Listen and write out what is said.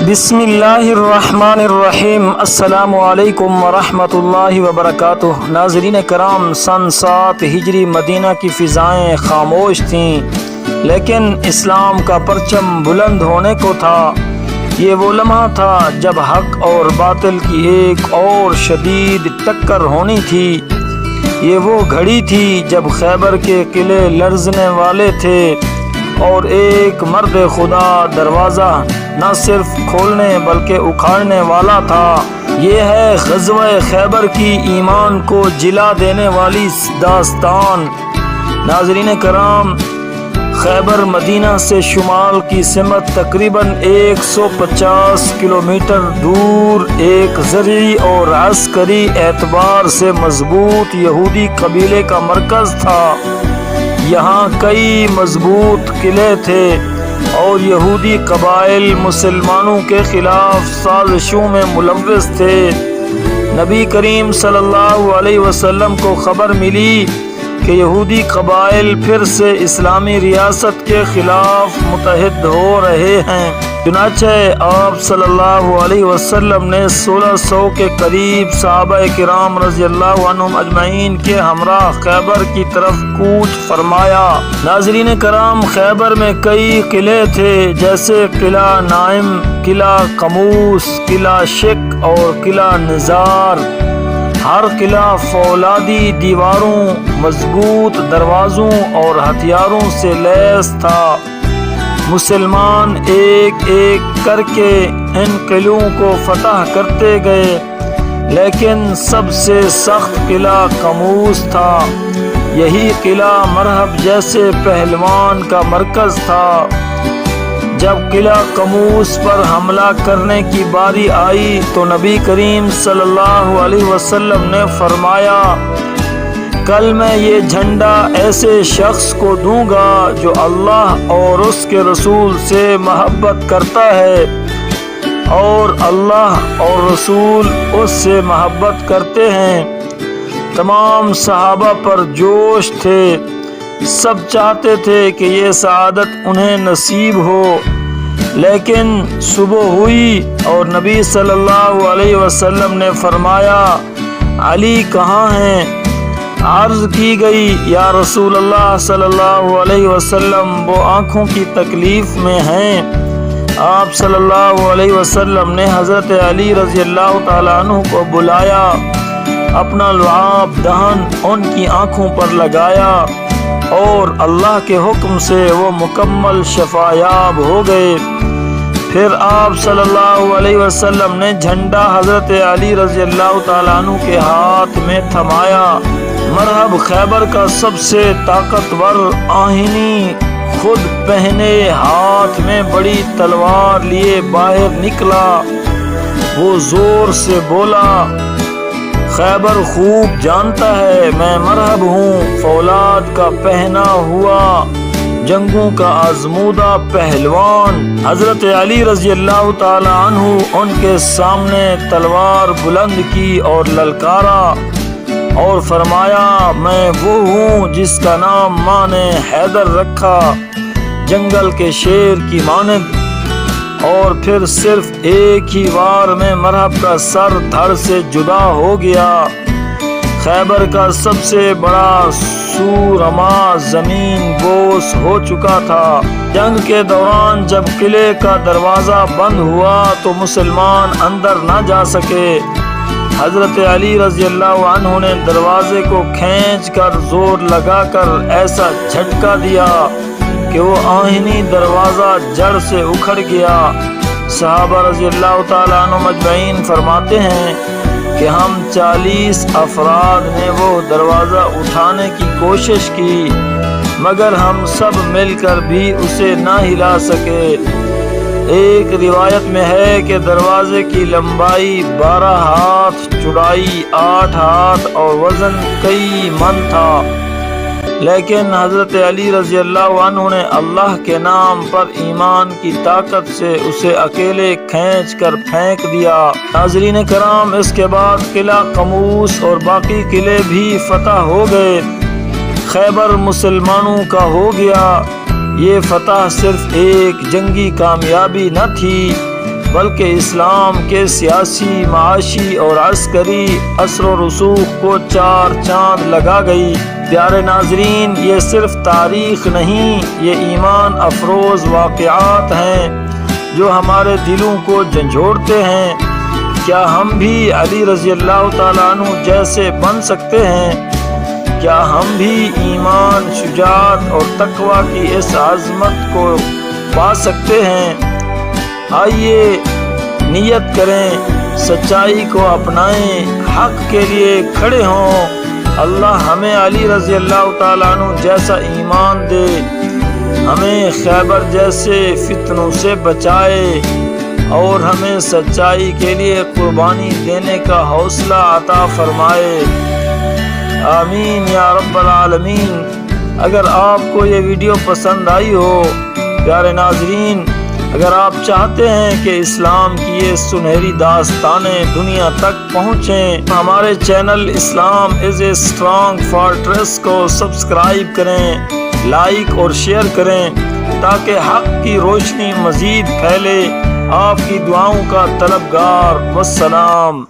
بسم اللہ الرحمن الرحیم۔ السلام علیکم ورحمۃ اللہ وبرکاتہ۔ ناظرین کرام، سن 7 ہجری مدینہ کی فضائیں خاموش تھیں، لیکن اسلام کا پرچم بلند ہونے کو تھا۔ یہ وہ لمحہ تھا جب حق اور باطل کی ایک اور شدید ٹکر ہونی تھی۔ یہ وہ گھڑی تھی جب خیبر کے قلعے لرزنے والے تھے اور ایک مرد خدا دروازہ نہ صرف کھولنے بلکہ اکھاڑنے والا تھا۔ یہ ہے غزوہ خیبر کی ایمان کو جلا دینے والی داستان۔ ناظرین کرام، خیبر مدینہ سے شمال کی سمت تقریباً 150 کلومیٹر دور ایک زرعی اور عسکری اعتبار سے مضبوط یہودی قبیلے کا مرکز تھا۔ یہاں کئی مضبوط قلعے تھے اور یہودی قبائل مسلمانوں کے خلاف سازشوں میں ملوث تھے۔ نبی کریم صلی اللہ علیہ وسلم کو خبر ملی کہ یہودی قبائل پھر سے اسلامی ریاست کے خلاف متحد ہو رہے ہیں۔ چنانچہ آپ صلی اللہ علیہ وسلم نے 1600 کے قریب صحابہ کرام رضی اللہ عنہم اجمعین کے ہمراہ خیبر کی طرف کوچ فرمایا۔ ناظرین کرام، خیبر میں کئی قلعے تھے، جیسے قلعہ نائم، قلعہ قموس، قلعہ شک اور قلعہ نزار۔ ہر قلعہ فولادی دیواروں، مضبوط دروازوں اور ہتھیاروں سے لیس تھا۔ مسلمان ایک ایک کر کے ان قلعوں کو فتح کرتے گئے، لیکن سب سے سخت قلعہ قموس تھا۔ یہی قلعہ مرہب جیسے پہلوان کا مرکز تھا۔ جب قلعہ قموس پر حملہ کرنے کی باری آئی تو نبی کریم صلی اللہ علیہ وسلم نے فرمایا، کل میں یہ جھنڈا ایسے شخص کو دوں گا جو اللہ اور اس کے رسول سے محبت کرتا ہے، اور اللہ اور رسول اس سے محبت کرتے ہیں۔ تمام صحابہ پر جوش تھے، سب چاہتے تھے کہ یہ سعادت انہیں نصیب ہو۔ لیکن صبح ہوئی اور نبی صلی اللہ علیہ وسلم نے فرمایا، علی کہاں ہیں؟ عرض کی گئی، یا رسول اللہ صلی اللہ علیہ وسلم، وہ آنکھوں کی تکلیف میں ہیں۔ آپ صلی اللہ علیہ وسلم نے حضرت علی رضی اللہ تعالیٰ عنہ کو بلایا، اپنا لعاب دہن ان کی آنکھوں پر لگایا اور اللہ کے حکم سے وہ مکمل شفایاب ہو گئے۔ پھر آپ صلی اللہ علیہ وسلم نے جھنڈا حضرت علی رضی اللہ تعالیٰ عنہ کے ہاتھ میں تھمایا۔ مرہب خیبر کا سب سے طاقتور آہنی خود پہنے ہاتھ میں بڑی تلوار لیے باہر نکلا۔ وہ زور سے بولا، خیبر خوب جانتا ہے میں مرہب ہوں، فولاد کا پہنا ہوا، جنگوں کا آزمودہ پہلوان۔ حضرت علی رضی اللہ تعالی عنہ ان کے سامنے تلوار بلند کی اور للکارا اور فرمایا، میں وہ ہوں جس کا نام ماں نے حیدر رکھا، جنگل کے شیر کی مانند۔ اور پھر صرف ایک ہی وار میں مرہب کا سر دھڑ سے جدا ہو گیا۔ خیبر کا سب سے بڑا سورما زمین بوس ہو چکا تھا۔ جنگ کے دوران جب قلعے کا دروازہ بند ہوا تو مسلمان اندر نہ جا سکے۔ حضرت علی رضی اللہ عنہ نے دروازے کو کھینچ کر زور لگا کر ایسا جھٹکا دیا کہ وہ آہنی دروازہ جڑ سے اکھڑ گیا۔ صحابہ رضی اللہ تعالیٰ عنہ مجمعین فرماتے ہیں کہ ہم 40 افراد نے وہ دروازہ اٹھانے کی کوشش کی، مگر ہم سب مل کر بھی اسے نہ ہلا سکے۔ ایک روایت میں ہے کہ دروازے کی لمبائی 12 ہاتھ، چوڑائی 8 ہاتھ اور وزن کئی من تھا، لیکن حضرت علی رضی اللہ عنہ نے اللہ کے نام پر ایمان کی طاقت سے اسے اکیلے کھینچ کر پھینک دیا۔ ناظرین کرام، اس کے بعد قلعہ قموس اور باقی قلعے بھی فتح ہو گئے۔ خیبر مسلمانوں کا ہو گیا۔ یہ فتح صرف ایک جنگی کامیابی نہ تھی بلکہ اسلام کے سیاسی، معاشی اور عسکری اثر و رسوخ کو چار چاند لگا گئی۔ پیارے ناظرین، یہ صرف تاریخ نہیں، یہ ایمان افروز واقعات ہیں جو ہمارے دلوں کو جھنجھوڑتے ہیں۔ کیا ہم بھی علی رضی اللہ تعالیٰ عنہ جیسے بن سکتے ہیں؟ کیا ہم بھی ایمان، شجاعت اور تقوی کی اس عظمت کو پا سکتے ہیں؟ آئیے نیت کریں، سچائی کو اپنائیں، حق کے لیے کھڑے ہوں۔ اللہ ہمیں علی رضی اللہ تعالیٰ عنہ جیسا ایمان دے، ہمیں خیبر جیسے فتنوں سے بچائے اور ہمیں سچائی کے لیے قربانی دینے کا حوصلہ عطا فرمائے۔ آمین یا رب العالمین۔ اگر آپ کو یہ ویڈیو پسند آئی ہو، پیارے ناظرین، اگر آپ چاہتے ہیں کہ اسلام کی یہ سنہری داستانیں دنیا تک پہنچیں، ہمارے channel Islam is a strong fortress کو سبسکرائب کریں، لائک اور شیئر کریں تاکہ حق کی روشنی مزید پھیلے۔ آپ کی دعاؤں کا طلبگار۔ والسلام۔